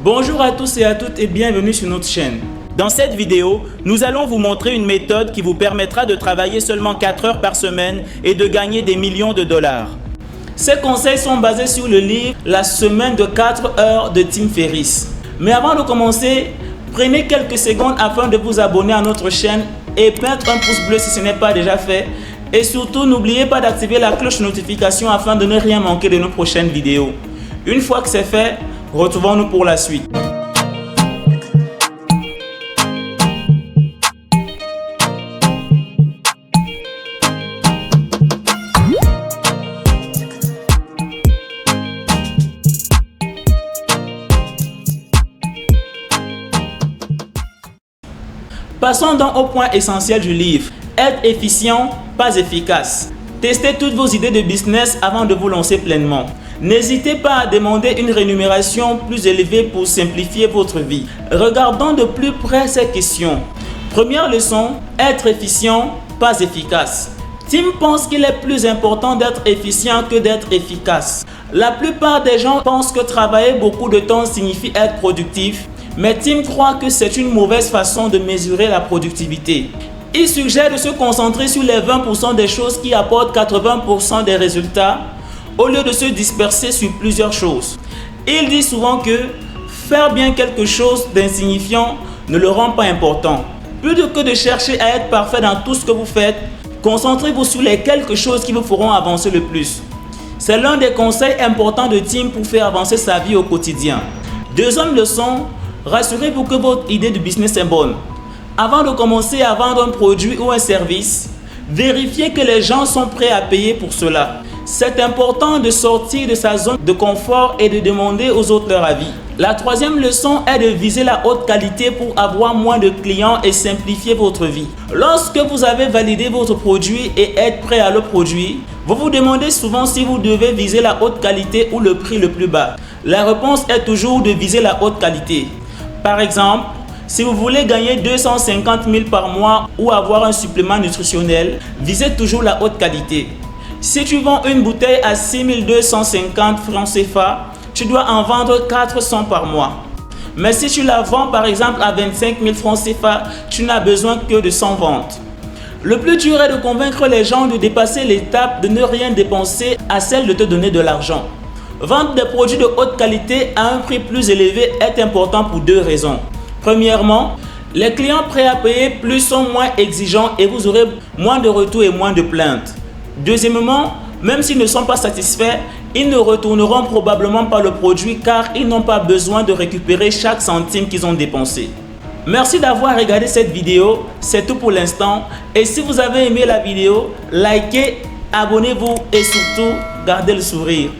Bonjour à tous et à toutes et bienvenue sur notre chaîne. Dans cette vidéo, nous allons vous montrer une méthode qui vous permettra de travailler seulement 4 heures par semaine et de gagner des millions de dollars. Ces conseils sont basés sur le livre La semaine de 4 heures de Tim Ferriss. Mais avant de commencer, prenez quelques secondes afin de vous abonner à notre chaîne et mettre un pouce bleu si ce n'est pas déjà fait. Et surtout, n'oubliez pas d'activer la cloche de notification afin de ne rien manquer de nos prochaines vidéos. Une fois que c'est fait, retrouvons-nous pour la suite. Passons donc au point essentiel du livre. Être efficient, pas efficace. Testez toutes vos idées de business avant de vous lancer pleinement. N'hésitez pas à demander une rémunération plus élevée pour simplifier votre vie. Regardons de plus près ces questions. Première leçon, être efficient, pas efficace. Tim pense qu'il est plus important d'être efficient que d'être efficace. La plupart des gens pensent que travailler beaucoup de temps signifie être productif, mais Tim croit que c'est une mauvaise façon de mesurer la productivité. Il suggère de se concentrer sur les 20% des choses qui apportent 80% des résultats au lieu de se disperser sur plusieurs choses. Il dit souvent que faire bien quelque chose d'insignifiant ne le rend pas important. Plutôt que de chercher à être parfait dans tout ce que vous faites, concentrez-vous sur les quelques choses qui vous feront avancer le plus. C'est l'un des conseils importants de Tim pour faire avancer sa vie au quotidien. Deuxième leçon, rassurez-vous que votre idée de business est bonne. Avant de commencer à vendre un produit ou un service, vérifiez que les gens sont prêts à payer pour cela. C'est important de sortir de sa zone de confort et de demander aux autres leur avis. La troisième leçon est de viser la haute qualité pour avoir moins de clients et simplifier votre vie. Lorsque vous avez validé votre produit et êtes prêt à le produire, vous vous demandez souvent si vous devez viser la haute qualité ou le prix le plus bas. La réponse est toujours de viser la haute qualité. Par exemple, si vous voulez gagner 250 000 par mois ou avoir un supplément nutritionnel, visez toujours la haute qualité. Si tu vends une bouteille à 6 250 francs CFA, tu dois en vendre 400 par mois. Mais si tu la vends par exemple à 25 000 francs CFA, tu n'as besoin que de 100 ventes. Le plus dur est de convaincre les gens de dépasser l'étape de ne rien dépenser à celle de te donner de l'argent. Vendre des produits de haute qualité à un prix plus élevé est important pour deux raisons. Premièrement, les clients prêts à payer plus sont moins exigeants et vous aurez moins de retours et moins de plaintes. Deuxièmement, même s'ils ne sont pas satisfaits, ils ne retourneront probablement pas le produit car ils n'ont pas besoin de récupérer chaque centime qu'ils ont dépensé. Merci d'avoir regardé cette vidéo, c'est tout pour l'instant. Et si vous avez aimé la vidéo, likez, abonnez-vous et surtout, gardez le sourire.